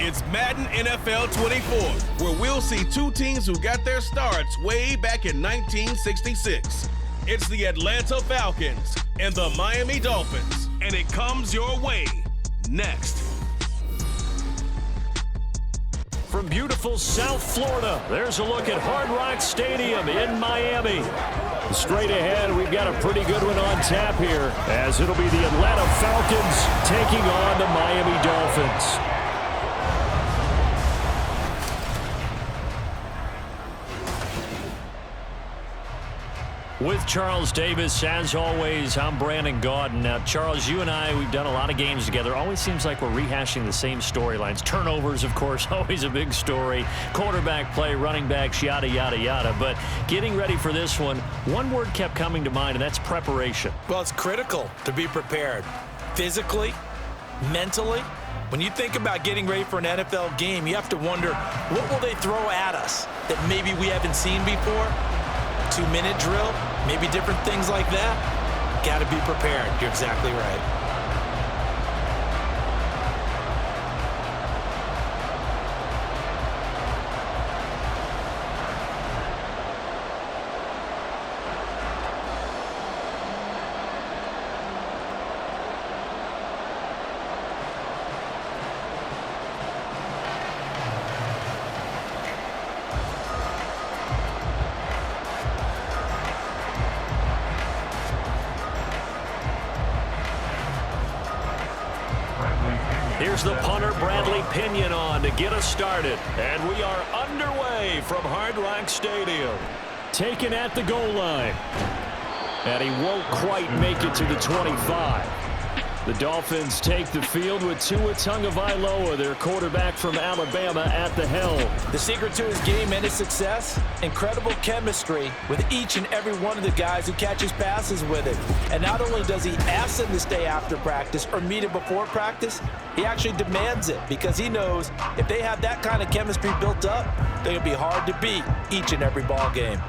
It's Madden NFL 24, where we'll see two teams who got their starts way back in 1966. It's the Atlanta Falcons and the Miami Dolphins, and it comes your way next. From beautiful South Florida, there's a look at Hard Rock Stadium in Miami. Straight ahead, we've got a pretty good one on tap here, as it'll be the Atlanta Falcons taking on the Miami Dolphins. With Charles Davis, as always, I'm Brandon Gaudin. Now, Charles, you and I, we've done a lot of games together. Always seems like we're rehashing the same storylines. Turnovers, of course, always a big story. Quarterback play, running backs, yada, yada, yada. But getting ready for this one word kept coming to mind, and that's preparation. Well, it's critical to be prepared physically, mentally. When you think about getting ready for an NFL game, you have to wonder, what will they throw at us that maybe we haven't seen before? 2-minute drill, maybe different things like that. Got to be prepared. You're exactly right. Here's the punter, Bradley Pinion, on to get us started. And we are underway from Hard Rock Stadium. Taken at the goal line. And he won't quite make it to the 25. The Dolphins take the field with Tua Tagovailoa, their quarterback from Alabama, at the helm. The secret to his game and his success, incredible chemistry with each and every one of the guys who catches passes with him. And not only does he ask them to stay after practice or meet him before practice, he actually demands it because he knows if they have that kind of chemistry built up, they're going to be hard to beat each and every ball game.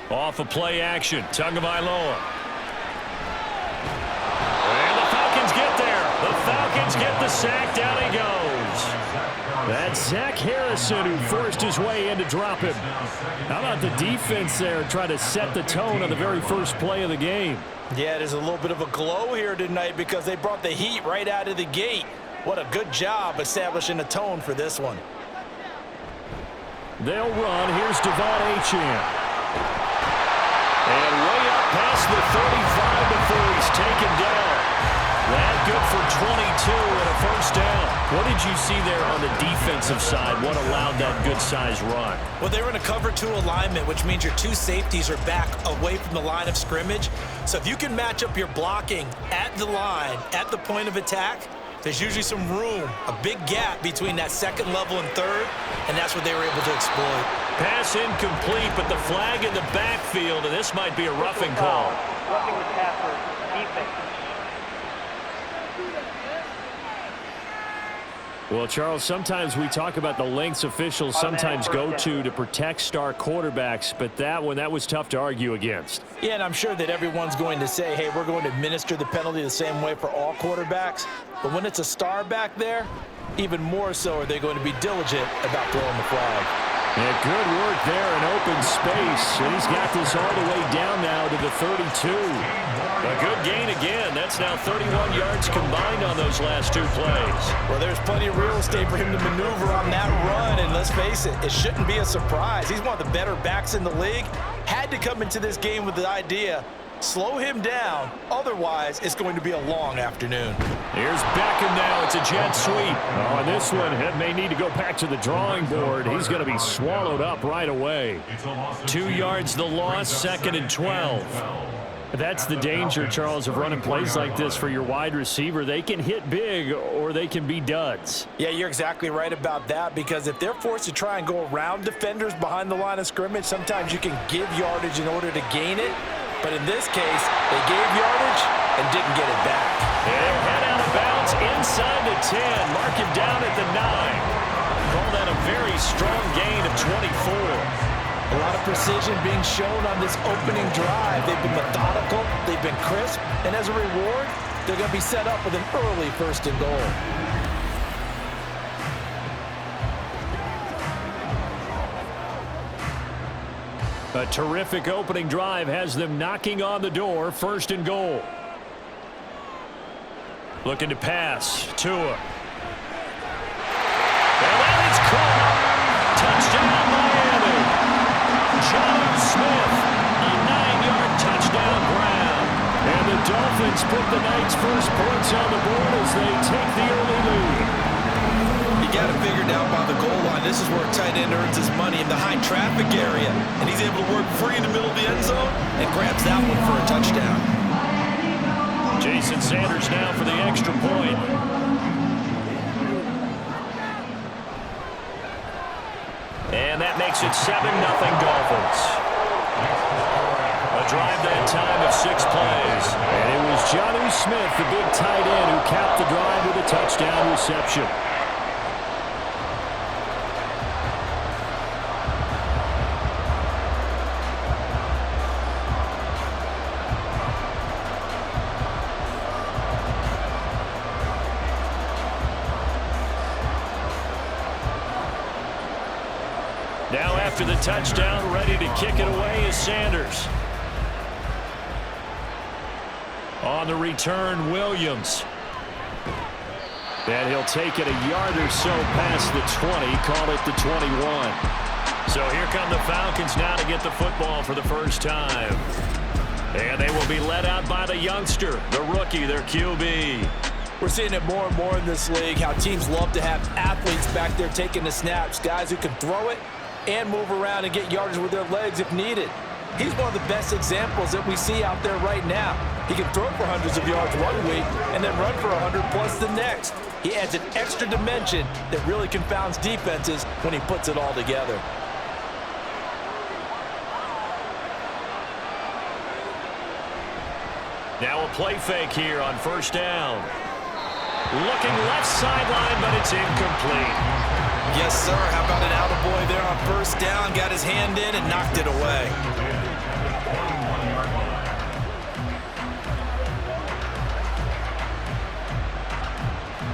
Off of play action, Tagovailoa. And the Falcons get there. The Falcons get the sack. Down he goes. That's Zach Harrison who forced his way in to drop him. How about the defense there trying to set the tone on the very first play of the game? Yeah, there's a little bit of a glow here tonight because they brought the heat right out of the gate. What a good job establishing a tone for this one. They'll run. Here's Devon Achane. And way up past the 35 before he's taken down. That good for 22 and a first down. What did you see there on the defensive side? What allowed that good-sized run? Well, they were in a cover 2 alignment, which means your two safeties are back away from the line of scrimmage. So if you can match up your blocking at the line, at the point of attack, there's usually some room, a big gap between that second level and third, and that's what they were able to exploit. Pass incomplete, but the flag in the backfield, and this might be a roughing call. Roughing the passer, defense. Well, Charles, sometimes we talk about the lengths officials sometimes go to protect star quarterbacks, but that was tough to argue against. Yeah, and I'm sure that everyone's going to say, hey, we're going to administer the penalty the same way for all quarterbacks. But when it's a star back there, even more so are they going to be diligent about throwing the flag. Yeah, good work there in open space. And he's got this all the way down now to the 32. A good gain again. That's now 31 yards combined on those last two plays. Well, there's plenty of real estate for him to maneuver on that run. And let's face it, it shouldn't be a surprise. He's one of the better backs in the league. Had to come into this game with the idea, slow him down. Otherwise, it's going to be a long afternoon. Here's Beckham now. It's a jet sweep. Oh, and this one may need to go back to the drawing board. He's going to be swallowed up right away. 2 yards the loss, 2nd and 12. That's the danger, Charles, of running plays like this for your wide receiver. They can hit big or they can be duds. Yeah, you're exactly right about that because if they're forced to try and go around defenders behind the line of scrimmage, sometimes you can give yardage in order to gain it. But in this case, they gave yardage and didn't get it back. And head out of bounds inside the 10. Mark him down at the 9. Call that a very strong gain of 24. A lot of precision being shown on this opening drive. They've been methodical, they've been crisp, and as a reward, they're going to be set up with an early 1st and goal. A terrific opening drive has them knocking on the door, 1st and goal. Looking to pass, Tua. And that is caught. Touchdown, Miami. John Smith, a 9-yard touchdown grab. And the Dolphins put the night's first points on the board as they take the early lead. You got it figured out by the goal line. This is where a tight end earns his money in the high traffic area. And he's able to work free in the middle of the end zone and grabs that one for a touchdown. Jason Sanders now for the extra point. And that makes it 7-0 Dolphins. A drive that time of 6 plays. And it was Jonnu Smith, the big tight end, who capped the drive with a touchdown reception. Now after the touchdown, ready to kick it away is Sanders. On the return, Williams. And he'll take it a yard or so past the 20, call it the 21. So here come the Falcons now to get the football for the first time. And they will be led out by the youngster, the rookie, their QB. We're seeing it more and more in this league, how teams love to have athletes back there taking the snaps, guys who can throw it and move around and get yardage with their legs if needed. He's one of the best examples that we see out there right now. He can throw for hundreds of yards one week and then run for 100+ the next. He adds an extra dimension that really confounds defenses when he puts it all together. Now a play fake here on 1st down. Looking left sideline, but it's incomplete. Yes, sir. How about an attaboy there on 1st down? Got his hand in and knocked it away.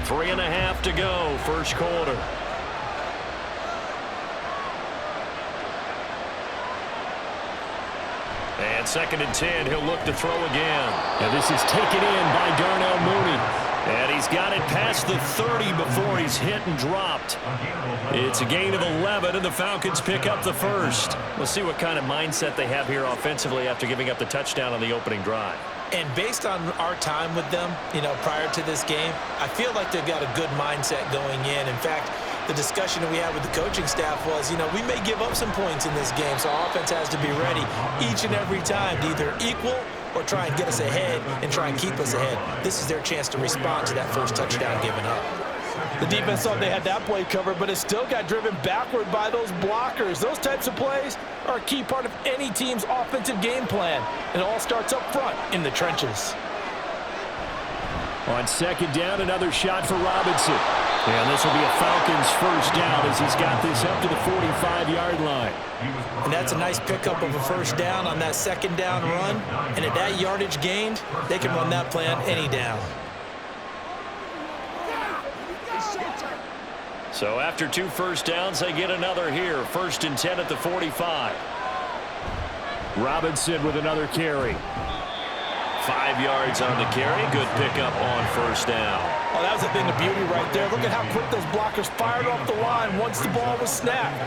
Three and a half to go, 1st quarter. And 2nd and 10, he'll look to throw again. And this is taken in by Darnell Mooney. And he's got it past the 30 before he's hit and dropped. It's a gain of 11, and the Falcons pick up the 1st. We'll see what kind of mindset they have here offensively after giving up the touchdown on the opening drive. And based on our time with them, prior to this game, I feel like they've got a good mindset going in. In fact, the discussion that we had with the coaching staff was, we may give up some points in this game, so our offense has to be ready each and every time to either equal or try and get us ahead and try and keep us ahead. This is their chance to respond to that first touchdown given up. The defense thought they had that play covered, but it still got driven backward by those blockers. Those types of plays are a key part of any team's offensive game plan. It all starts up front in the trenches. On 2nd down, another shot for Robinson. And this will be a Falcons 1st down as he's got this up to the 45-yard line. And that's a nice pickup of a 1st down on that 2nd down run. And at that yardage gained, they can run that play on any down. So after 2 1st downs, they get another here. 1st and 10 at the 45. Robinson with another carry. 5 yards on the carry. Good pickup on 1st down. Oh, that was a thing of beauty right there. Look at how quick those blockers fired off the line once the ball was snapped.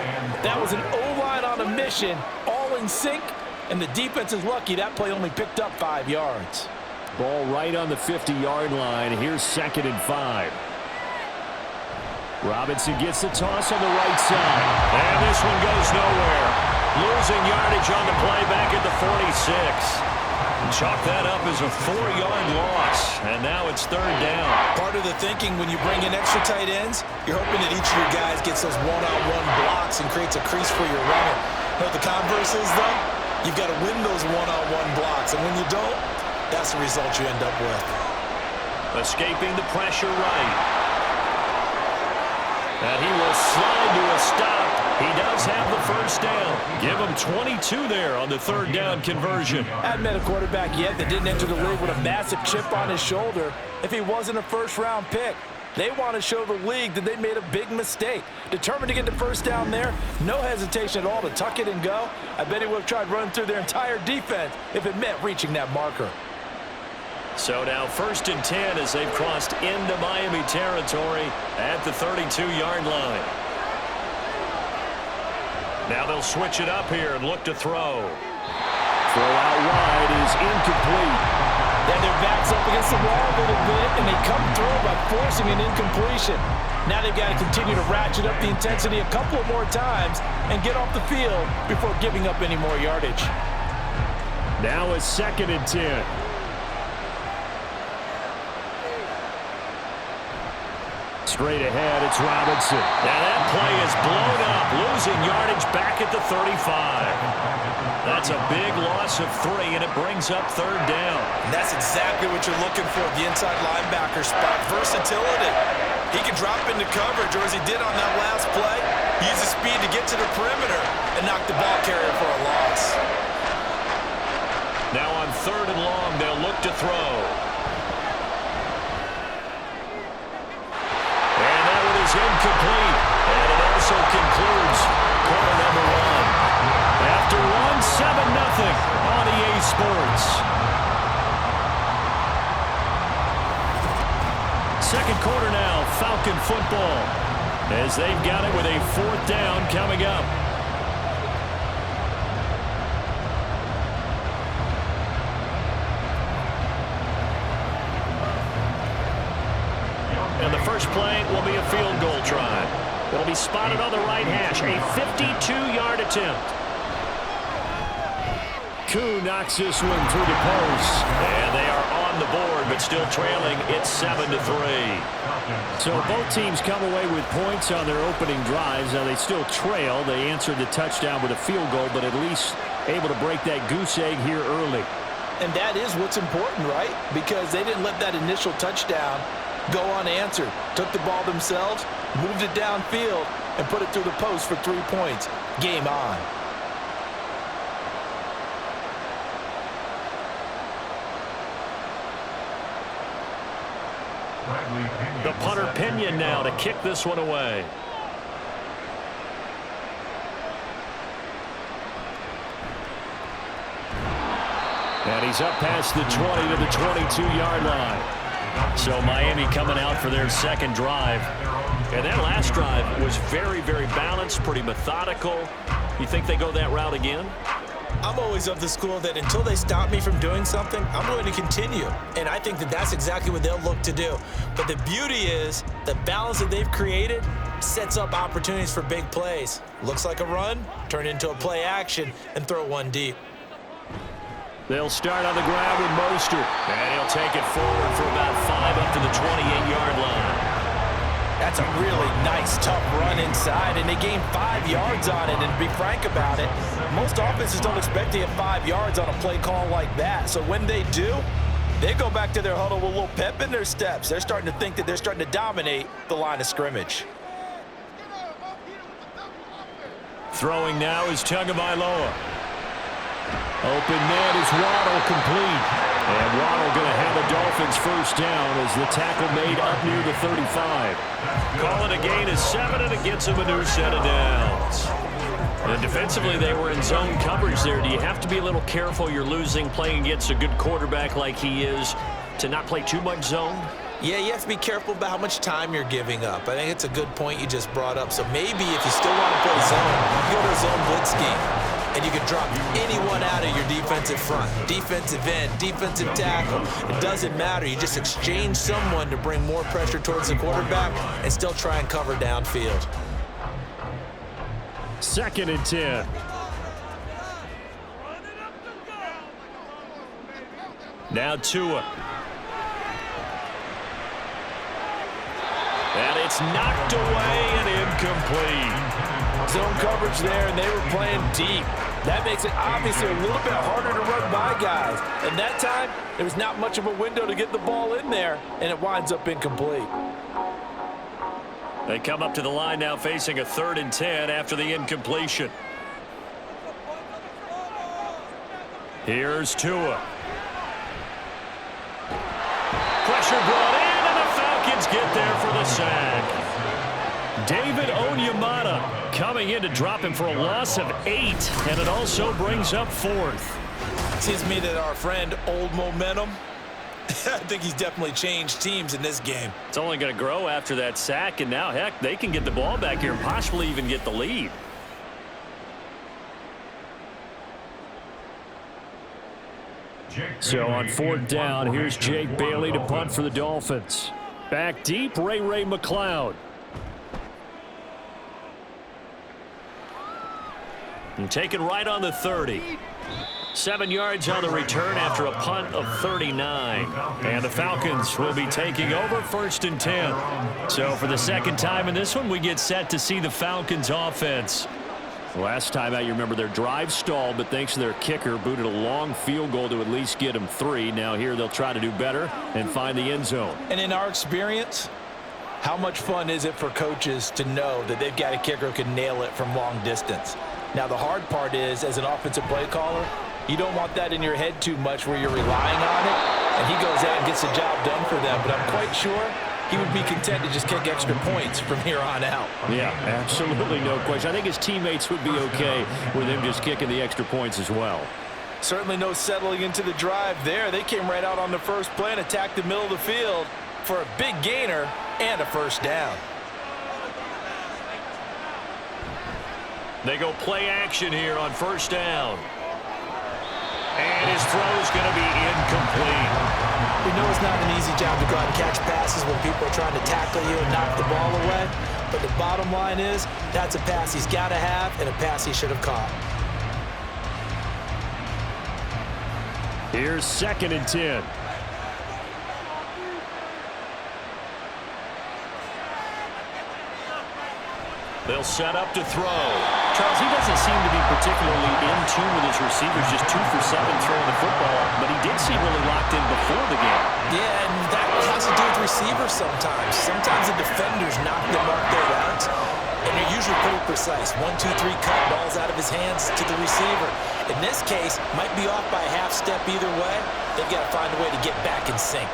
That was an O-line on a mission, all in sync, and the defense is lucky that play only picked up 5 yards. Ball right on the 50-yard line. Here's 2nd and 5. Robinson gets the toss on the right side. And this one goes nowhere. Losing yardage on the play back at the 46. Chalk that up as a 4-yard loss, and now it's 3rd down. Part of the thinking when you bring in extra tight ends, you're hoping that each of your guys gets those one-on-one blocks and creates a crease for your runner. You know what the converse is, though? You've got to win those one-on-one blocks, and when you don't, that's the result you end up with. Escaping the pressure right. And he will slide to a stop He does have the first down. Give him 22 there on the third down conversion. Hadn't met a quarterback yet that didn't enter the league with a massive chip on his shoulder if he wasn't a first-round pick. They want to show the league that they made a big mistake. Determined to get the first down there, no hesitation at all to tuck it and go. I bet he would have tried running through their entire defense if it meant reaching that marker. So now 1st and 10 as they've crossed into Miami territory at the 32-yard line. Now they'll switch it up here and look to throw. Throw out wide is incomplete. Then their backs up against the wall a little bit, and they come through by forcing an incompletion. Now they've got to continue to ratchet up the intensity a couple of more times and get off the field before giving up any more yardage. Now a 2nd and 10. Straight ahead, it's Robinson. Now that play is blown up, losing yardage back at the 35. That's a big loss of 3, and it brings up 3rd down. And that's exactly what you're looking for, the inside linebacker spot. Versatility. He can drop into coverage, or as he did on that last play, use his speed to get to the perimeter and knock the ball carrier for a loss. Now on 3rd and long, they'll look to throw. And that one is incomplete. And it also concludes quarter number 1. After 7-0 on EA Sports. Second quarter now, Falcon football, as they've got it with a 4th down coming up. And the first play will be a field goal try. It'll be spotted on the right hash, a 52-yard attempt. Koo knocks this one through the post. And they are on the board, but still trailing. It's 7-3. So both teams come away with points on their opening drives. Now they still trail. They answered the touchdown with a field goal, but at least able to break that goose egg here early. And that is what's important, right? Because they didn't let that initial touchdown go unanswered. Took the ball themselves, moved it downfield, and put it through the post for 3 points. Game on. The punter Pinion now to kick this one away. And he's up past the 20 to the 22-yard line. So Miami coming out for their second drive. And that last drive was very, very balanced, pretty methodical. You think they go that route again? I'm always of the school that until they stop me from doing something, I'm going to continue. And I think that that's exactly what they'll look to do. But the beauty is the balance that they've created sets up opportunities for big plays. Looks like a run, turn into a play action, and throw one deep. They'll start on the ground with Mostert. And he'll take it forward for about 5 up to the 28-yard line. That's a really nice, tough run inside, and they gained 5 yards on it. And to be frank about it, most offenses don't expect to get 5 yards on a play call like that. So when they do, they go back to their huddle with a little pep in their steps. They're starting to think that they're starting to dominate the line of scrimmage. Throwing now is Tagovailoa. Open man is Waddle, complete. And Waddle going to have a Dolphins first down as the tackle made up near the 35. Call it a gain of 7, and it gets him a new set of downs. And defensively, they were in zone coverage there. Do you have to be a little careful? You're losing, playing against a good quarterback like he is, to not play too much zone? Yeah, you have to be careful about how much time you're giving up. I think it's a good point you just brought up. So maybe if you still want to play zone, you go to a zone blitz scheme. And you can drop anyone out of your defensive front. Defensive end, defensive tackle. It doesn't matter. You just exchange someone to bring more pressure towards the quarterback and still try and cover downfield. 2nd and 10. Now Tua. And it's knocked away and incomplete. Zone coverage there, and they were playing deep. That makes it obviously a little bit harder to run by guys. And that time, there was not much of a window to get the ball in there, and it winds up incomplete. They come up to the line now facing a 3rd and 10 after the incompletion. Here's Tua. Pressure brought in, and the Falcons get there for the sack. David Onyemata coming in to drop him for a loss of 8, and it also brings up 4th. Seems to me that our friend Old Momentum, I think he's definitely changed teams in this game. It's only going to grow after that sack, and now, heck, they can get the ball back here and possibly even get the lead. So on 4th down, here's Jake Bailey to punt for the Dolphins. Back deep, Ray McLeod. And taken right on the 30. 7 yards on the return after a punt of 39. And the Falcons will be taking over 1st and 10. So for the 2nd time in this one, we get set to see the Falcons offense. Last time out, you remember their drive stalled, but thanks to their kicker, booted a long field goal to at least get them 3. Now here they'll try to do better and find the end zone. And in our experience, how much fun is it for coaches to know that they've got a kicker who can nail it from long distance? Now the hard part is, as an offensive play caller, you don't want that in your head too much where you're relying on it, and he goes out and gets the job done for them. But I'm quite sure he would be content to just kick extra points from here on out. Yeah, absolutely no question. I think his teammates would be okay with him just kicking the extra points as well. Certainly no settling into the drive there. They came right out on the first play and attacked the middle of the field for a big gainer and a 1st down. They go play action here on 1st down. And his throw is going to be incomplete. We know it's not an easy job to go out and catch passes when people are trying to tackle you and knock the ball away. But the bottom line is, that's a pass he's got to have and a pass he should have caught. Here's 2nd and 10. They'll set up to throw. Charles, he doesn't seem to be particularly in tune with his receivers, just 2 for 7 throwing the football, but he did seem really locked in before the game. Yeah, and that has to do with receivers sometimes. Sometimes the defenders knock them off their routes, and they're usually pretty precise. 1, 2, 3 cut balls out of his hands to the receiver. In this case, might be off by a half step either way. They've got to find a way to get back in sync.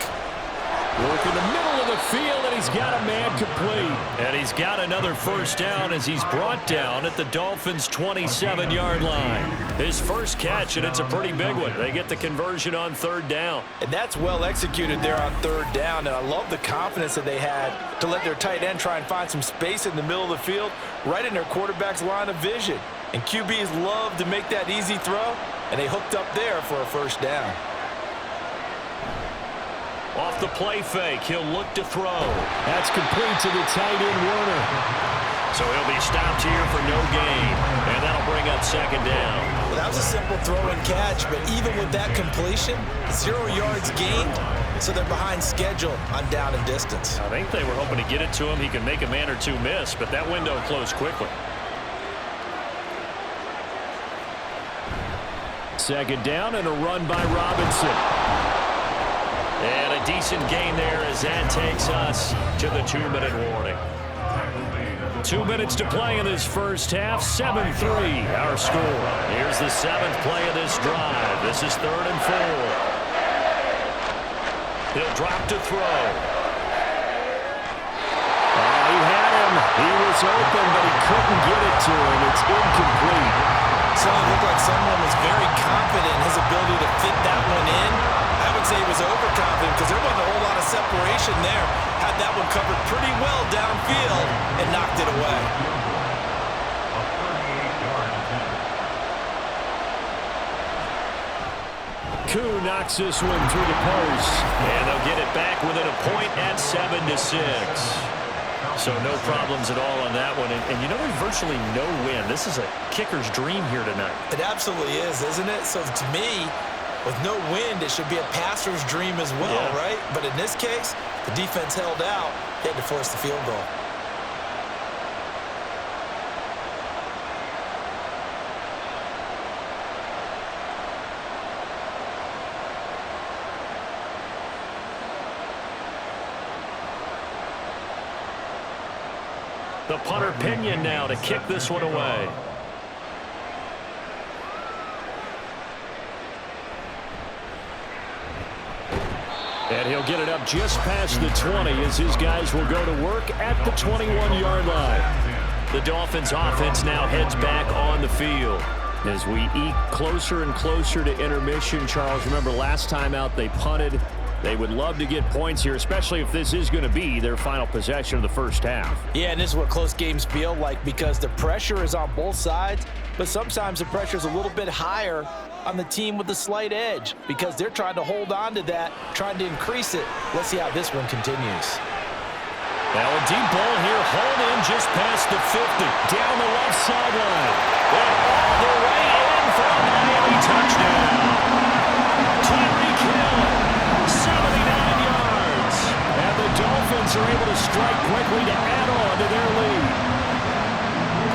Work in the middle of the field, and he's got a man complete. And he's got another 1st down as he's brought down at the Dolphins' 27-yard line. His first catch, and it's a pretty big one. They get the conversion on 3rd down. And that's well executed there on 3rd down, and I love the confidence that they had to let their tight end try and find some space in the middle of the field, right in their quarterback's line of vision. And QBs love to make that easy throw, and they hooked up there for a 1st down. Off the play fake, he'll look to throw. That's complete to the tight end, Warner. So he'll be stopped here for no gain, and that'll bring up 2nd down. Well, that was a simple throw and catch, but even with that completion, 0 yards gained, so they're behind schedule on down and distance. I think they were hoping to get it to him. He can make a man or two miss, but that window closed quickly. 2nd down and a run by Robinson. And a decent gain there as that takes us to the 2-minute warning. 2 minutes to play in this first half. 7-3 our score. Here's the 7th play of this drive. This is 3rd and 4. He'll drop to throw. He had him. He was open, but he couldn't get it to him. It's incomplete. So it looked like someone was very confident in his ability to fit that one in. I would say he was overconfident because there wasn't a whole lot of separation there. Had that one covered pretty well downfield and knocked it away. Koo knocks this one through the post. And they'll get it back within a point at 7-6. So no problems at all on that one. And you know, there's virtually no win. This is a kicker's dream here tonight. It absolutely is, isn't it? So to me, with no wind, it should be a passer's dream as well, right? But in this case, the defense held out. They had to force the field goal. The punter Pinion now to kick this one away. And he'll get it up just past the 20 as his guys will go to work at the 21-yard line. The Dolphins offense now heads back on the field. As we eke closer and closer to intermission, Charles, remember last time out they punted. They would love to get points here, especially if this is going to be their final possession of the first half. Yeah, and this is what close games feel like because the pressure is on both sides, but sometimes the pressure is a little bit higher on the team with the slight edge because they're trying to hold on to that, trying to increase it. Let's see how this one continues. Now a deep ball here, hauled in just past the 50, down the left sideline. And all the way in for a Miami touchdown. Tyreek Hill, 79 yards. And the Dolphins are able to strike quickly to add on to their lead.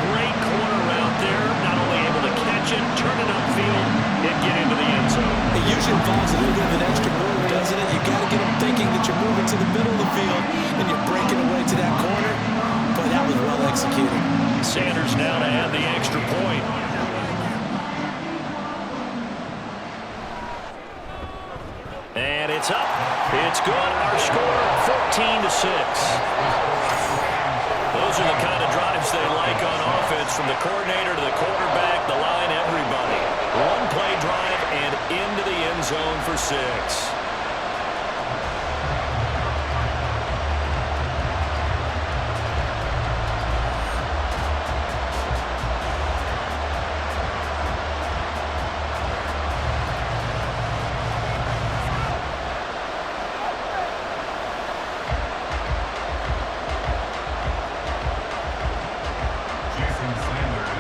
Great corner route there, not only able to catch it, turn it upfield, and get into the end zone. It usually involves a little bit of an extra move, doesn't it? You've got to get them thinking that you're moving to the middle of the field and you're breaking away to that corner. But that was well executed. Sanders now to add the extra point. And it's up. It's good. Our score, 14-6. Those are the kind of drives they like on offense, from the coordinator to the quarterback, the line, everybody. One play drive and into the end zone for 6.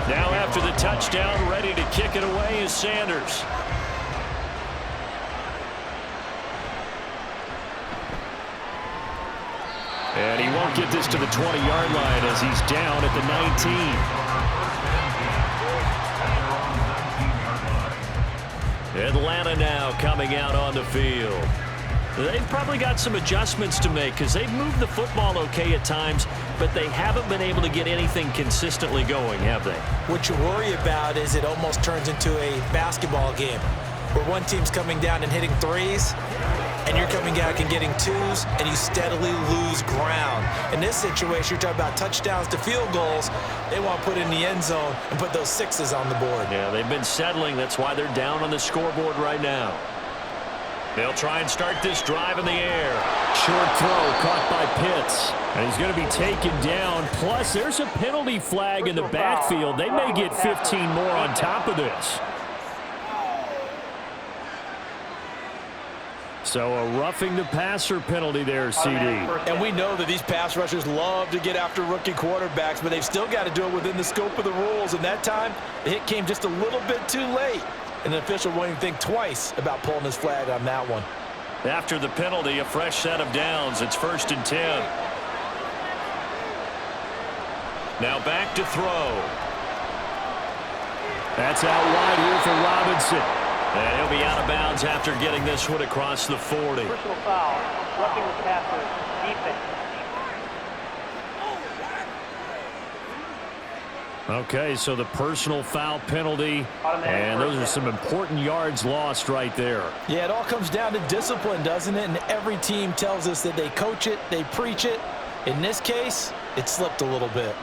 Now after the touchdown, ready to kick it away is Sanders. And he won't get this to the 20-yard line as he's down at the 19. Atlanta now coming out on the field. They've probably got some adjustments to make because they've moved the football okay at times, but they haven't been able to get anything consistently going, have they? What you worry about is it almost turns into a basketball game where one team's coming down and hitting threes, and you're coming out and getting twos, and you steadily lose ground. In this situation, you're talking about touchdowns to field goals. They want to put in the end zone and put those sixes on the board. Yeah, they've been settling. That's why they're down on the scoreboard right now. They'll try and start this drive in the air. Short throw caught by Pitts. And he's going to be taken down. Plus, there's a penalty flag in the backfield. They may get 15 more on top of this. So a roughing the passer penalty there, CD. And we know that these pass rushers love to get after rookie quarterbacks, but they've still got to do it within the scope of the rules. And that time, the hit came just a little bit too late. And the official won't even think twice about pulling his flag on that one. After the penalty, a fresh set of downs. It's 1st and 10. Now back to throw. That's out wide here for Robinson. And he'll be out of bounds after getting this one across the 40. Personal foul, roughing the passer, defense. Okay, so the personal foul penalty, and those are some important yards lost right there. Yeah, it all comes down to discipline, doesn't it? And every team tells us that they coach it, they preach it. In this case, it slipped a little bit.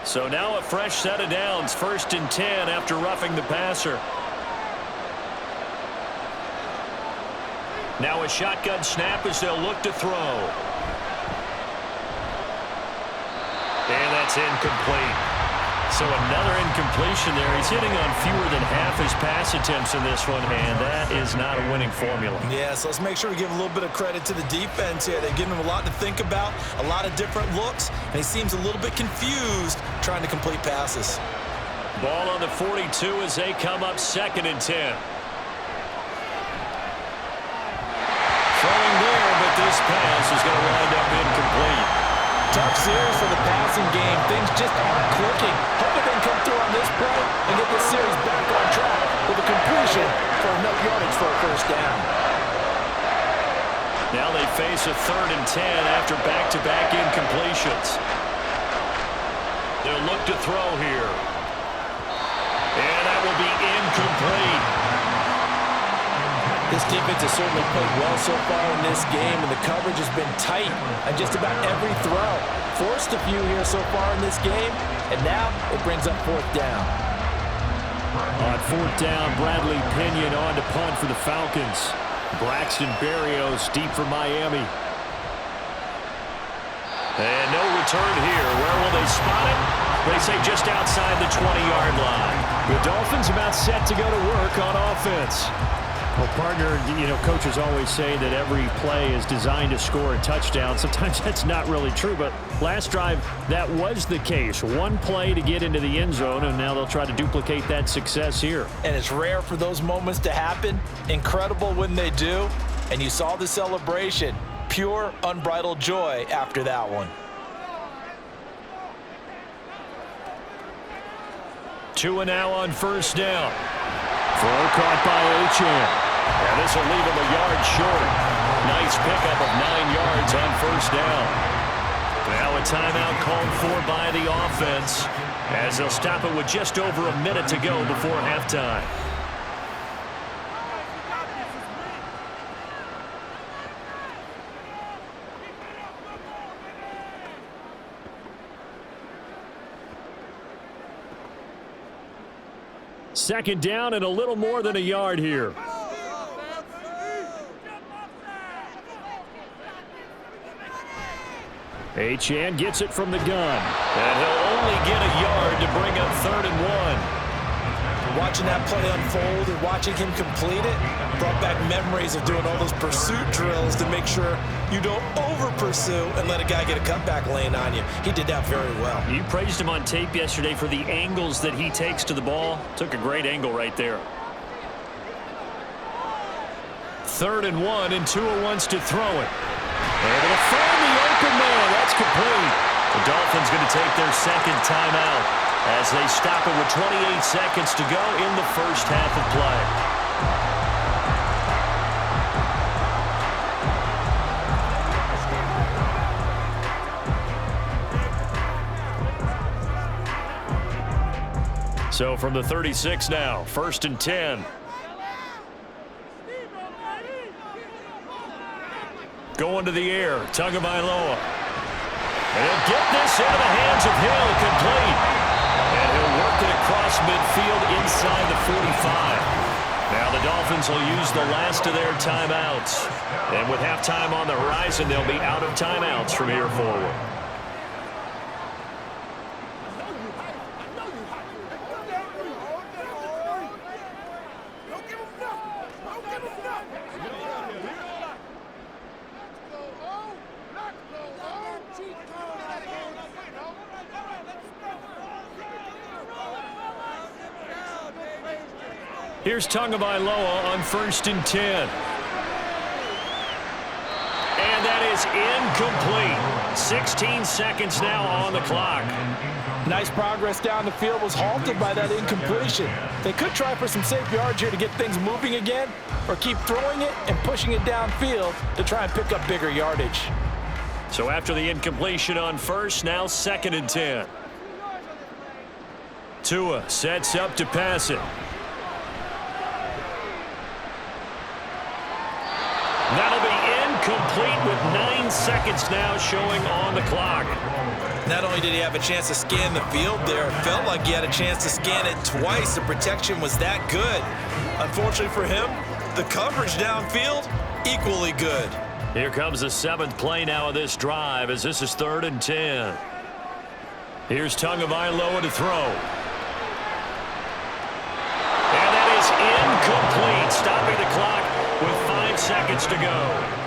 So now a fresh set of downs, 1st and 10 after roughing the passer. Now a shotgun snap as they'll look to throw. And that's incomplete. So another incompletion there. He's hitting on fewer than half his pass attempts in this one, and that is not a winning formula. Yeah, so let's make sure we give a little bit of credit to the defense here. They've given him a lot to think about, a lot of different looks, and he seems a little bit confused trying to complete passes. Ball on the 42 as they come up 2nd and 10. Throwing there, but this pass is going to wind up incomplete. Tough series for the passing game. Things just aren't clicking. Hoping they can come through on this play and get this series back on track with a completion for enough yardage for a first down. Now they face a 3rd and 10 after back-to-back incompletions. They'll look to throw here. And that will be incomplete. This defense has certainly played well so far in this game, and the coverage has been tight on just about every throw. Forced a few here so far in this game, and now it brings up 4th down. On 4th down, Bradley Pinion on to punt for the Falcons. Braxton Berrios deep for Miami. And no return here. Where will they spot it? They say just outside the 20-yard line. The Dolphins about set to go to work on offense. Well, partner, you know, coaches always say that every play is designed to score a touchdown. Sometimes that's not really true, but last drive, that was the case. One play to get into the end zone, and now they'll try to duplicate that success here. And it's rare for those moments to happen. Incredible when they do. And you saw the celebration. Pure, unbridled joy after that one. 2 now on 1st down. Throw caught by Achane. And this will leave him a yard short. Nice pickup of 9 yards on 1st down. Now a timeout called for by the offense as they'll stop it with just over a minute to go before halftime. Second down and a little more than a yard here. Achane gets it from the gun. And he'll only get a yard to bring up 3rd and 1. Watching that play unfold and watching him complete it brought back memories of doing all those pursuit drills to make sure you don't over-pursue and let a guy get a cutback lane on you. He did that very well. You praised him on tape yesterday for the angles that he takes to the ball. Took a great angle right there. 3rd and 1, and Tua wants to throw it. Able to find the open man. That's complete. The Dolphins going to take their 2nd timeout as they stop it with 28 seconds to go in the first half of play. So from the 36 now, 1st and 10. Going to the air, Tagovailoa. And he'll get this into the hands of Hill, complete. And he'll work it across midfield inside the 45. Now the Dolphins will use the last of their timeouts. And with halftime on the horizon, they'll be out of timeouts from here forward. Here's Tagovailoa on 1st and 10. And that is incomplete. 16 seconds now on the clock. Nice progress down the field was halted by that incompletion. They could try for some safe yards here to get things moving again, or keep throwing it and pushing it downfield to try and pick up bigger yardage. So after the incompletion on 1st, now 2nd and 10. Tua sets up to pass it. That'll be incomplete with 9 seconds now showing on the clock. Not only did he have a chance to scan the field there, it felt like he had a chance to scan it twice. The protection was that good. Unfortunately for him, the coverage downfield, equally good. Here comes the 7th play now of this drive as this is 3rd and 10. Here's Tagovailoa to throw. And that is incomplete, stopping the clock with 5 seconds to go.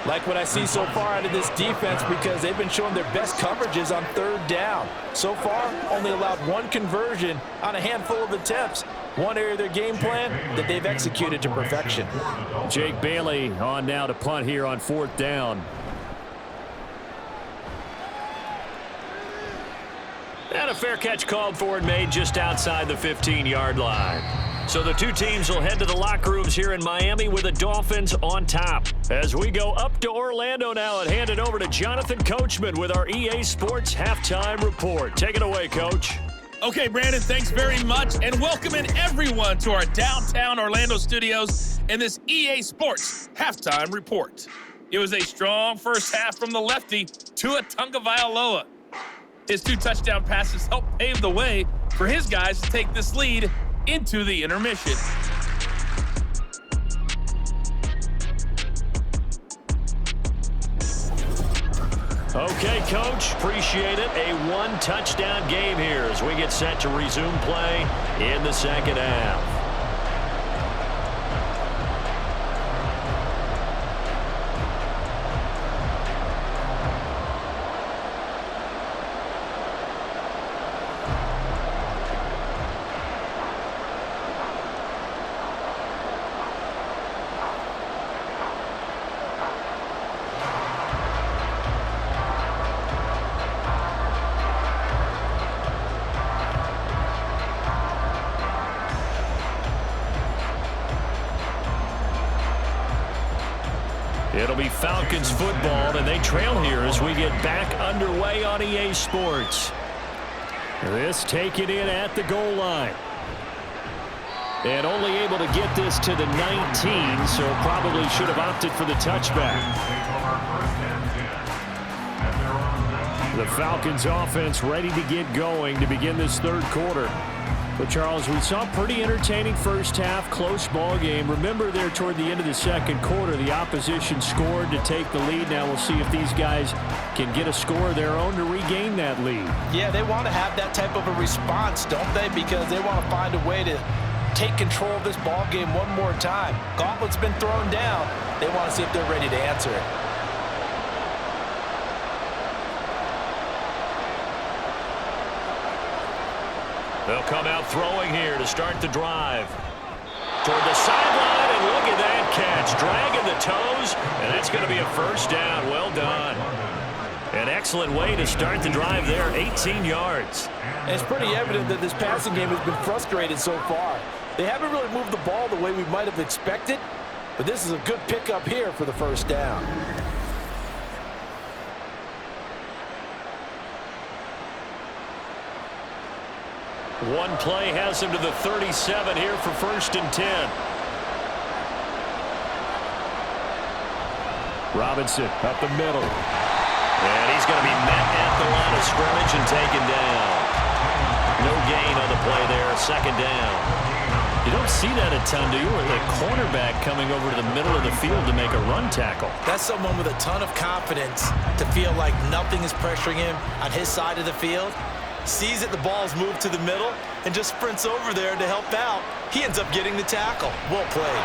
Like what I see so far out of this defense, because they've been showing their best coverages on 3rd down. So far, only allowed 1 conversion on a handful of attempts. One area of their game plan that they've executed to perfection. Jake Bailey on now to punt here on 4th down. And a fair catch called for and made just outside the 15-yard line. So the two teams will head to the locker rooms here in Miami with the Dolphins on top As we go up to Orlando now and hand it over to Jonathan Coachman with our EA Sports Halftime Report. Take it away, Coach. Okay, Brandon, thanks very much, and welcoming everyone to our downtown Orlando studios in this EA Sports Halftime Report. It was a strong first half from the lefty, Tua Tagovailoa. His 2 touchdown passes helped pave the way for his guys to take this lead into the intermission. Okay, Coach, appreciate it. A 1-touchdown game here as we get set to resume play in the second half. It'll be Falcons football, and they trail here as we get back underway on EA Sports. This taken in at the goal line. And only able to get this to the 19, so probably should have opted for the touchback. The Falcons offense ready to get going to begin this third quarter. But, Charles, we saw a pretty entertaining first half, close ball game. Remember there toward the end of the second quarter, the opposition scored to take the lead. Now we'll see if these guys can get a score of their own to regain that lead. Yeah, they want to have that type of a response, don't they? Because they want to find a way to take control of this ball game one more time. Gauntlet's been thrown down. They want to see if they're ready to answer it. They'll come out throwing here to start the drive. Toward the sideline, and look at that catch. Dragging the toes, and that's going to be a first down. Well done. An excellent way to start the drive there, 18 yards. And it's pretty evident that this passing game has been frustrated so far. They haven't really moved the ball the way we might have expected, but this is a good pickup here for the first down. One play has him to the 37 here for 1st and 10. Robinson up the middle. And he's going to be met at the line of scrimmage and taken down. No gain on the play there, 2nd down. You don't see that a ton, do you? Or the cornerback coming over to the middle of the field to make a run tackle. That's someone with a ton of confidence to feel like nothing is pressuring him on his side of the field. Sees that the ball's moved to the middle and just sprints over there to help out. He ends up getting the tackle. Well played.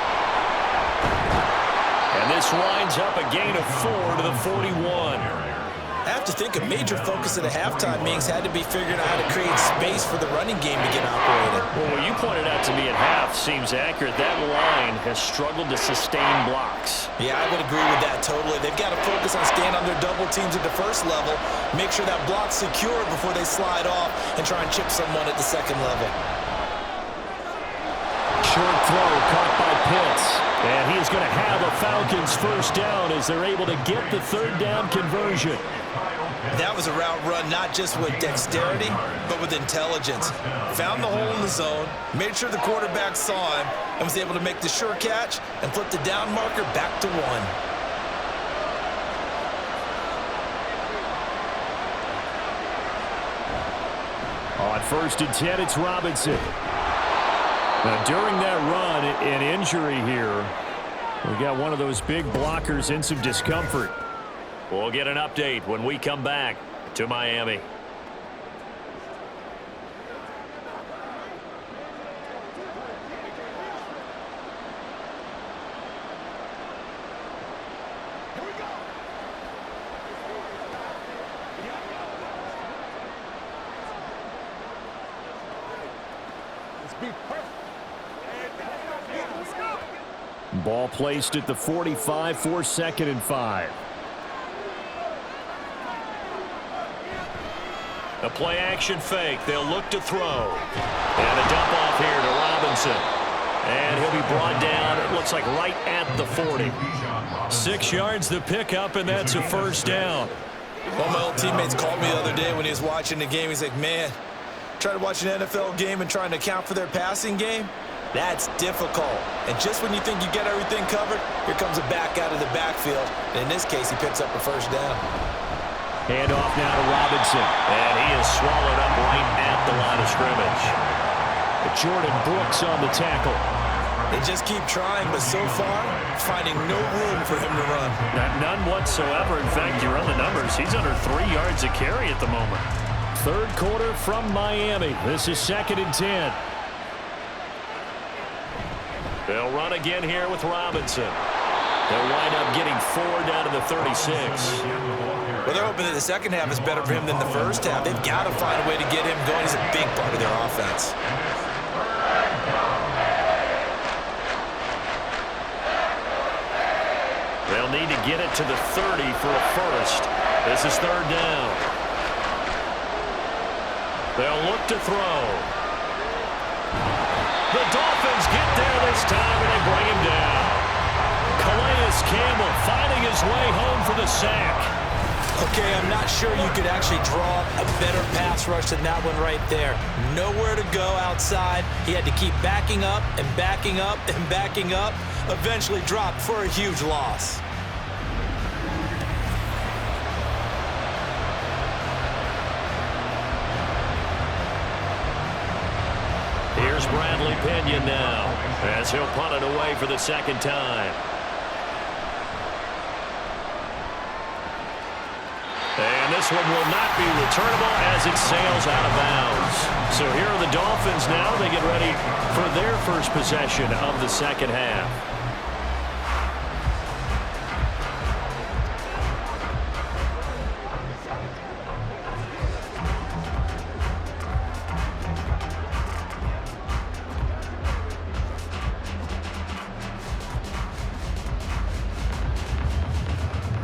And this winds up a gain of 4 to the 41. I have to think a major focus of the halftime meetings had to be figuring out how to create space for the running game to get operated. Well, what you pointed out to me at half seems accurate. That line has struggled to sustain blocks. Yeah, I would agree with that totally. They've got to focus on staying on their double teams at the first level, make sure that block's secure before they slide off and try and chip someone at the second level. Short throw caught by Pitts. And he's going to have a Falcons first down as they're able to get the 3rd down conversion. That was a route run not just with dexterity, but with intelligence. Found the hole in the zone, made sure the quarterback saw him, and was able to make the sure catch and flip the down marker back to 1. On 1st and 10, it's Robinson. Now, during that run, an injury here. We got one of those big blockers in some discomfort. We'll get an update when we come back to Miami. Ball placed at the 45 for 2nd and 5. A play action fake. They'll look to throw. And a dump off here to Robinson. And he'll be brought down, it looks like right at the 40. 6 yards the pickup, and that's a first down. One of my old teammates called me the other day when he was watching the game. He's like, man, trying to watch an NFL game and trying to account for their passing game, that's difficult. And just when you think you get everything covered, here comes a back out of the backfield. And in this case, he picks up a first down. Hand off now to Robinson. And he is swallowed up right at the line of scrimmage. Jordan Brooks on the tackle. They just keep trying, but so far, finding no room for him to run. None whatsoever. In fact, you run the numbers. He's under 3 yards a carry at the moment. Third quarter from Miami. This is 2nd and 10. They'll run again here with Robinson. They'll wind up getting 4 down to the 36. Well, they're hoping that the second half is better for him than the first half. They've got to find a way to get him going. He's a big part of their offense. They'll need to get it to the 30 for a first. This is 3rd down. They'll look to throw. The Dolphins get there this time, and they bring him down. Calais Campbell finding his way home for the sack. Okay, I'm not sure you could actually draw a better pass rush than that one right there. Nowhere to go outside. He had to keep backing up and backing up and backing up. Eventually dropped for a huge loss. Here's Bradley Pinion now as he'll punt it away for the second time. And this one will not be returnable as it sails out of bounds. So here are the Dolphins now. They get ready for their first possession of the second half.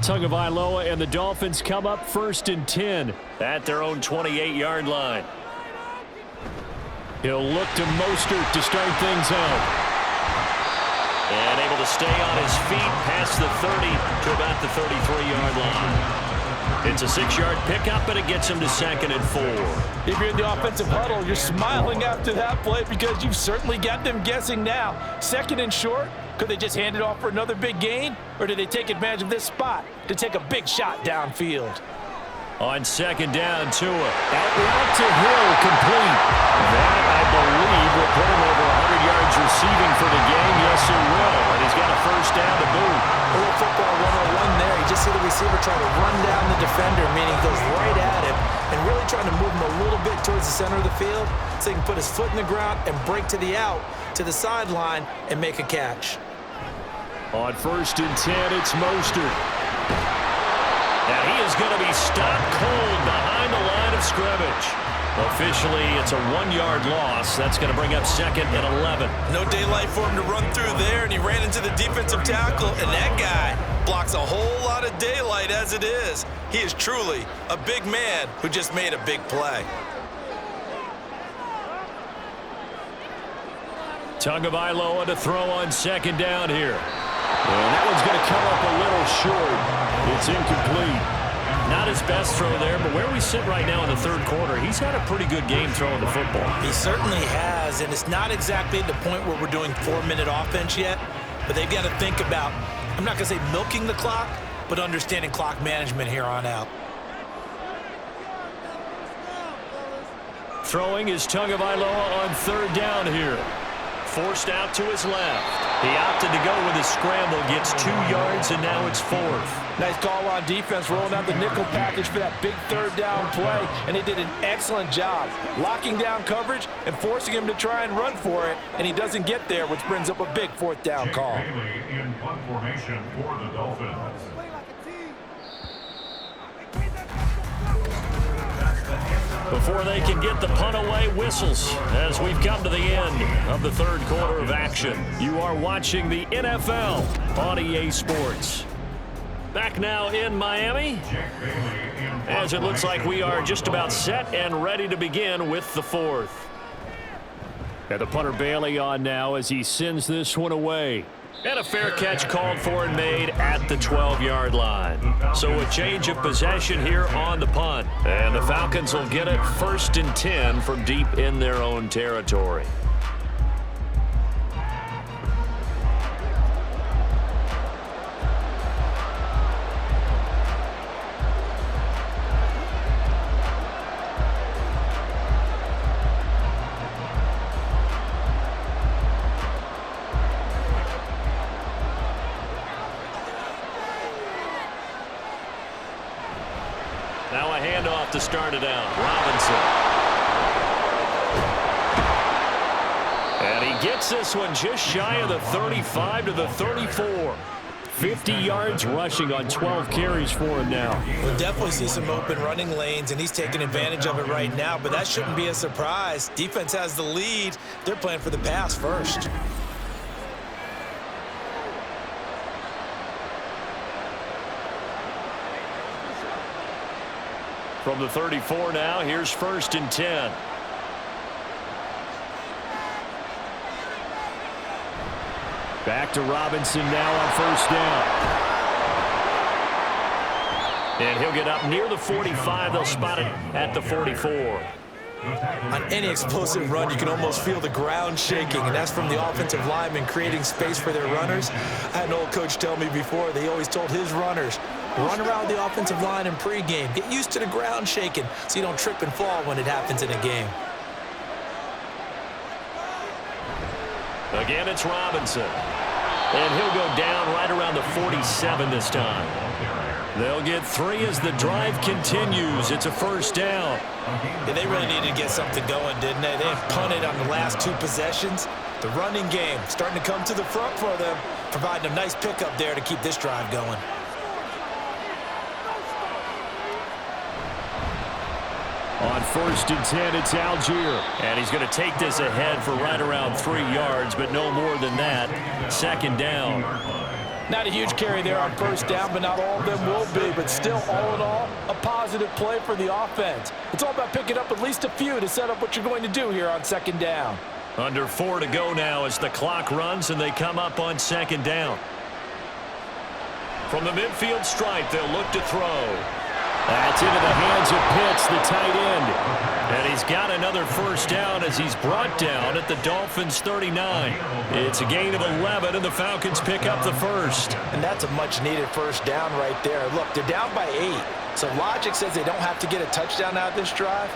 Tagovailoa and the Dolphins come up 1st and 10 at their own 28-yard line. He'll look to Mostert to start things out. And able to stay on his feet past the 30 to about the 33-yard line. It's a 6-yard pickup, but it gets him to 2nd and 4. If you're in the offensive huddle, you're smiling after that play because you've certainly got them guessing now. 2nd and short. Could they just hand it off for another big gain? Or did they take advantage of this spot to take a big shot downfield? On 2nd down, Tua. Out route to Hill, complete. That, I believe, will put him over 100 yards receiving for the game. Yes, it will. And he's got a first down to boot. A little football 101 there. You just see the receiver try to run down the defender, meaning goes right at him, and really trying to move him a little bit towards the center of the field so he can put his foot in the ground and break to the out, to the sideline, and make a catch. On 1st and 10, it's Mostert. And he is going to be stopped cold behind the line of scrimmage. Officially, it's a 1-yard loss. That's going to bring up 2nd and 11. No daylight for him to run through there, and he ran into the defensive tackle, and that guy blocks a whole lot of daylight as it is. He is truly a big man who just made a big play. Tagovailoa to throw on 2nd down here. And that one's going to come up a little short. It's incomplete. Not his best throw there, but where we sit right now in the 3rd quarter, he's had a pretty good game throwing the football. He certainly has, and it's not exactly the point where we're doing 4-minute offense yet, but they've got to think about, I'm not going to say milking the clock, but understanding clock management here on out. Throwing is Tagovailoa on 3rd down here. Forced out to his left. He opted to go with his scramble, gets 2 yards, and now it's 4th. Nice call on defense, rolling out the nickel package for that big 3rd down play, and they did an excellent job locking down coverage and forcing him to try and run for it, and he doesn't get there, which brings up a big 4th down call. In punt formation for the Dolphins. Before they can get the punt away, whistles as we've come to the end of the 3rd quarter of action. You are watching the NFL on EA Sports. Back now in Miami, as it looks like we are just about set and ready to begin with the 4th. And the punter Bailey on now as he sends this one away. And a fair catch called for and made at the 12-yard line. So a change of possession here on the punt. And the Falcons will get it 1st and 10 from deep in their own territory. Now a handoff to start it out. Robinson. And he gets this one just shy of the 35 to the 34. 50 yards rushing on 12 carries for him now. We'll definitely see some open running lanes, and he's taking advantage of it right now, but that shouldn't be a surprise. Defense has the lead. They're playing for the pass first. From the 34 now, here's 1st and 10. Back to Robinson now on 1st down. And he'll get up near the 45. They'll spot it at the 44. On any explosive run, you can almost feel the ground shaking, and that's from the offensive linemen creating space for their runners. I had an old coach tell me before, they always told his runners, run around the offensive line in pregame. Get used to the ground shaking so you don't trip and fall when it happens in a game. Again, it's Robinson. And he'll go down right around the 47 this time. They'll get 3 as the drive continues. It's a 1st down. Yeah, they really needed to get something going, didn't they? They punted on the last 2 possessions. The running game starting to come to the front for them, providing a nice pickup there to keep this drive going. On 1st and 10, it's Algier. And he's going to take this ahead for right around 3 yards, but no more than that. 2nd down. Not a huge carry there on 1st down, but not all of them will be. But still, all in all, a positive play for the offense. It's all about picking up at least a few to set up what you're going to do here on 2nd down. Under 4 to go now as the clock runs and they come up on 2nd down. From the midfield stripe, they'll look to throw. That's into the hands of Pitts, the tight end. And he's got another 1st down as he's brought down at the Dolphins' 39. It's a gain of 11, and the Falcons pick up the 1st. And that's a much-needed 1st down right there. Look, they're down by 8. So logic says they don't have to get a touchdown out of this drive.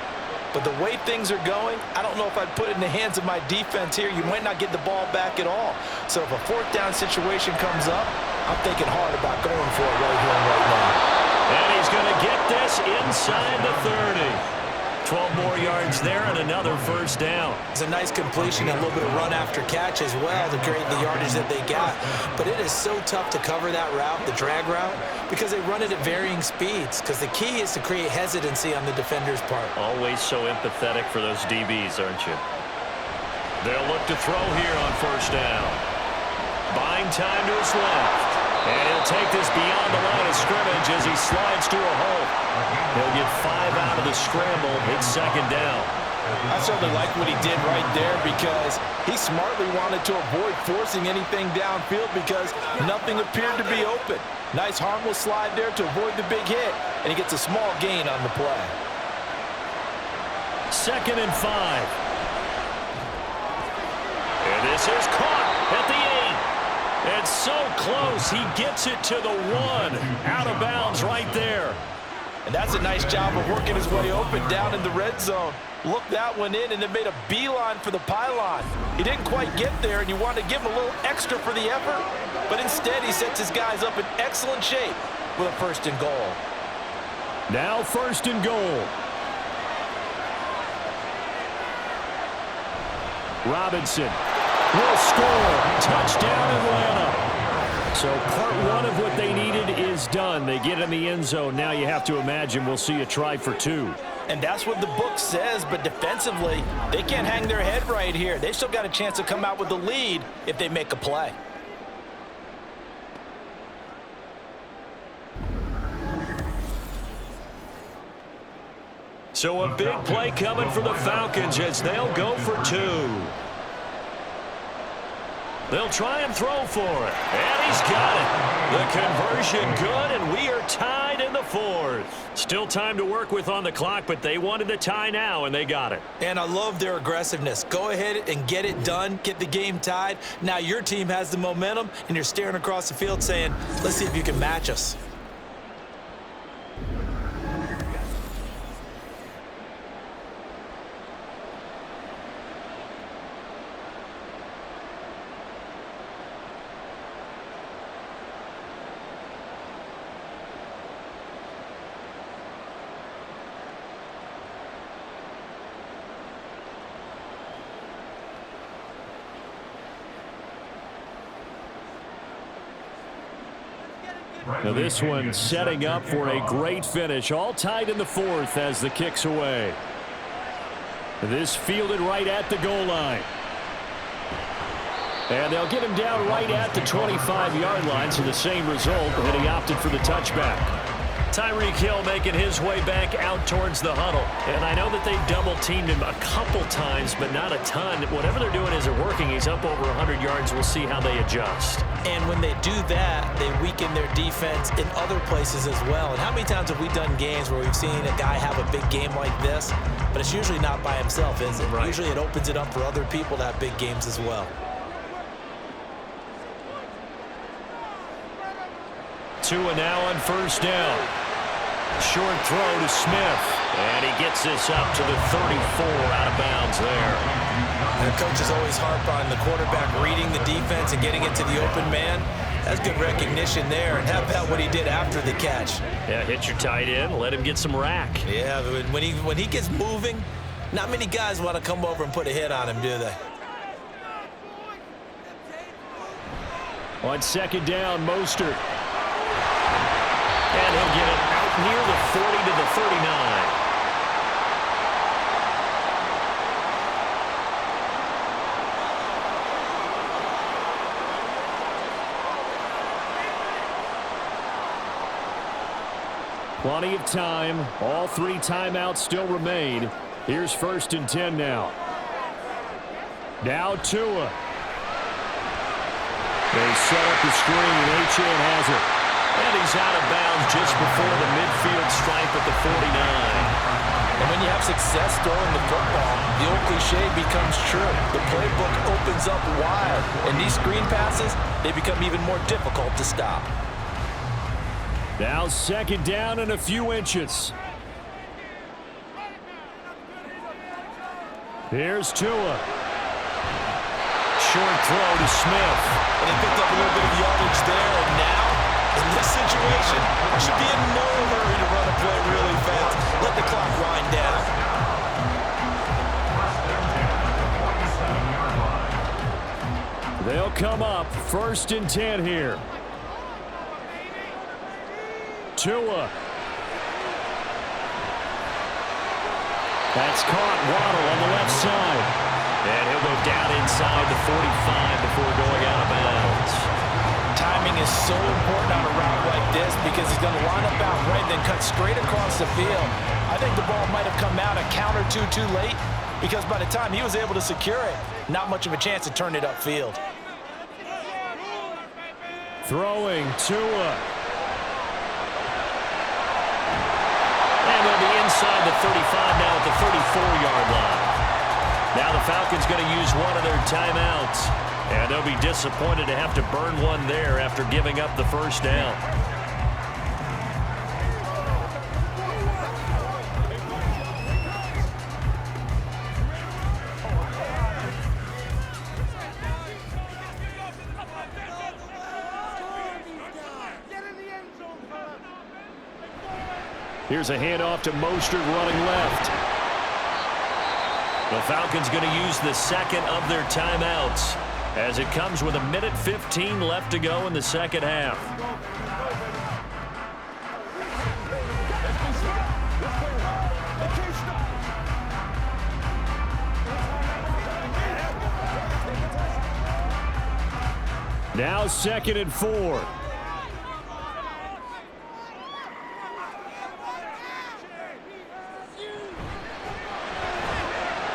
But the way things are going, I don't know if I'd put it in the hands of my defense here. You might not get the ball back at all. So if a 4th down situation comes up, I'm thinking hard about going for it right here and right now. And he's going to get this inside the 30. 12 more yards there and another 1st down. It's a nice completion, a little bit of run after catch as well to create the yardage that they got. But it is so tough to cover that route, the drag route, because they run it at varying speeds. Because the key is to create hesitancy on the defender's part. Always so empathetic for those DBs, aren't you? They'll look to throw here on 1st down. Buying time to his left. And he'll take this beyond the line of scrimmage as he slides to a hole. He'll get 5 out of the scramble. It's 2nd down. I certainly like what he did right there because he smartly wanted to avoid forcing anything downfield because nothing appeared to be open. Nice harmless slide there to avoid the big hit, and he gets a small gain on the play. 2nd and 5. And this is caught at the 8. It's so close. He gets it to the 1. Out of bounds right there. And that's a nice job of working his way open down in the red zone. Looked that one in and then made a beeline for the pylon. He didn't quite get there, and you wanted to give him a little extra for the effort. But instead, he sets his guys up in excellent shape with a 1st and goal. Now 1st and goal. Robinson will score. Touchdown, Atlanta. So part 1 of what they needed is done. They get in the end zone. Now you have to imagine we'll see a try for 2. And that's what the book says, but defensively, they can't hang their head right here. They've still got a chance to come out with the lead if they make a play. So a big play coming for the Falcons as they'll go for 2. They'll try and throw for it. And he's got it. The conversion good, and we are tied in the fourth. Still time to work with on the clock, but they wanted the tie now, and they got it. And I love their aggressiveness. Go ahead and get it done. Get the game tied. Now your team has the momentum, and you're staring across the field saying, let's see if you can match us. Now this one setting up for a great finish. All tied in the fourth as the kick's away. This fielded right at the goal line. And they'll get him down right at the 25-yard line, so the same result, and he opted for the touchback. Tyreek Hill making his way back out towards the huddle. And I know that they double-teamed him a couple times, but not a ton. Whatever they're doing isn't working. He's up over 100 yards. We'll see how they adjust. And when they do that, they weaken their defense in other places as well. And how many times have we done games where we've seen a guy have a big game like this, but it's usually not by himself, is it? Right. Usually it opens it up for other people to have big games as well. Tua now on first down. Short throw to Smith. And he gets this up to the 34 out of bounds there. And coaches always harp on the quarterback reading the defense and getting it to the open man. That's good recognition there. And how about what he did after the catch? Yeah, hit your tight end. Let him get some rack. Yeah, but when he gets moving, not many guys want to come over and put a hit on him, do they? On second down, Mostert. And he'll get it out near the 40 to the 39. Plenty of time. All three timeouts still remain. Here's first and 10 now. Now Tua. They set up the screen. Achane has it. And he's out of bounds just before the midfield stripe at the 49. And when you have success throwing the football, the old cliche becomes true. The playbook opens up wide. And these screen passes, they become even more difficult to stop. Now second down and a few inches. Here's Tua. Short throw to Smith. And he picked up a little bit of yardage there, and now, in this situation, should be in no hurry to run a play really fast. Let the clock wind down. They'll come up first and 10 here. Tua. That's caught. Waddle on the left side. And he'll go down inside the 45 before going out of bounds. Timing is so important on a route like this because he's going to line up out right, then cut straight across the field. I think the ball might have come out a count or two too late because by the time he was able to secure it, not much of a chance to turn it upfield. Throwing Tua. And they'll be inside the 35 now at the 34-yard line. Now the Falcons going to use one of their timeouts. And they'll be disappointed to have to burn one there after giving up the first down. Here's a handoff to Mostert running left. The Falcons going to use the second of their timeouts as it comes with 1:15 left to go in the second half. Now second and 4.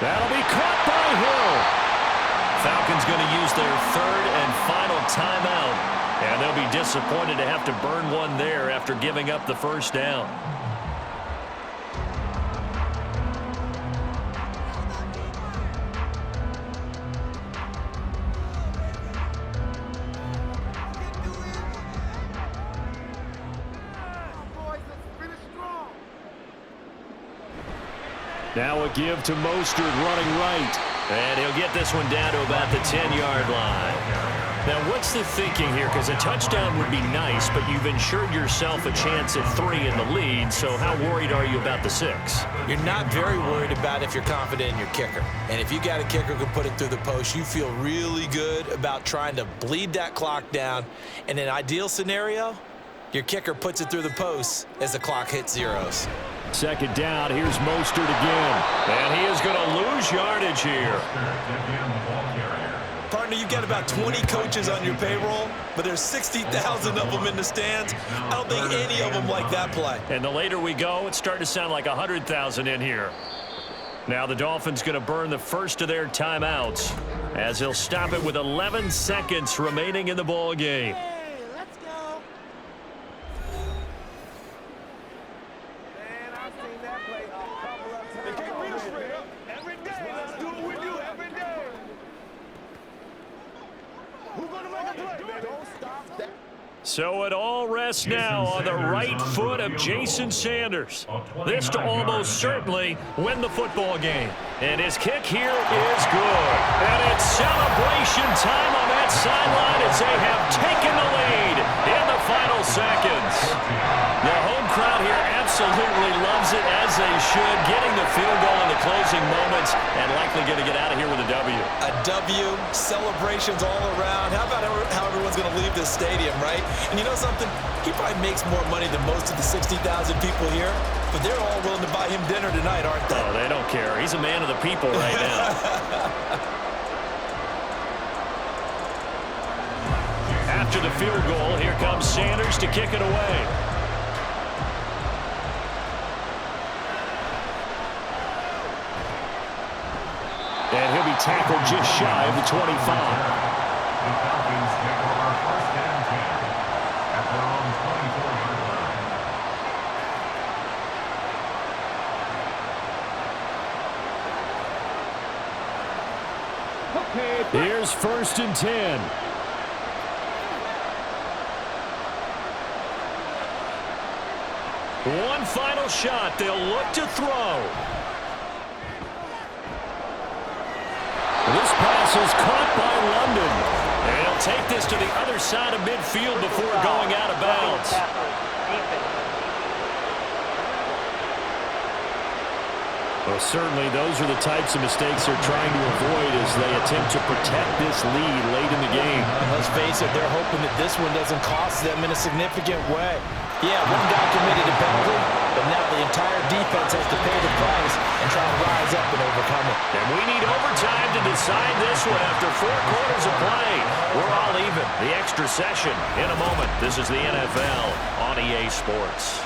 That'll be caught by Hill. Falcons going to use their third and final timeout, and they'll be disappointed to have to burn one there after giving up the first down. Now a give to Mostert running right. And he'll get this one down to about the 10-yard line. Now, what's the thinking here? Because a touchdown would be nice, but you've ensured yourself a chance at 3 in the lead, so how worried are you about the 6? You're not very worried about if you're confident in your kicker. And if you got a kicker who can put it through the post, you feel really good about trying to bleed that clock down. In an ideal scenario, your kicker puts it through the post as the clock hits zeros. Second down, here's Mostert again. And he is going to lose yardage here. Partner, you got about 20 coaches on your payroll, but there's 60,000 of them in the stands. I don't think any of them like that play. And the later we go, it's starting to sound like 100,000 in here. Now the Dolphins going to burn the first of their timeouts as he'll stop it with 11 seconds remaining in the ball game. So it all rests now on the right foot of Jason Sanders. This to almost certainly win the football game. And his kick here is good. And it's celebration time on that sideline as they have taken the lead in the final seconds. The home crowd here absolutely loves it, as they should, getting the field goal in the closing moments and likely going to get out of here with a W. A W, celebrations all around. How about how everyone's going to leave this stadium, right? And you know something? He probably makes more money than most of the 60,000 people here, but they're all willing to buy him dinner tonight, aren't they? Oh, they don't care. He's a man of the people right now. After the field goal, here comes Sanders to kick it away. And he'll be tackled just shy of the 25. The Falcons take over first and 10 at their own 24-yard line. Here's first and 10. One final shot. They'll look to throw. This pass is caught by London. And he'll take this to the other side of midfield before going out of bounds. Well, certainly those are the types of mistakes they're trying to avoid as they attempt to protect this lead late in the game. And let's face it, they're hoping that this one doesn't cost them in a significant way. Yeah, one guy committed a penalty, but now the entire defense has to pay the price and try to rise up and overcome it. And we need overtime to decide this one after 4 quarters of play. We're all even. The extra session in a moment. This is the NFL on EA Sports.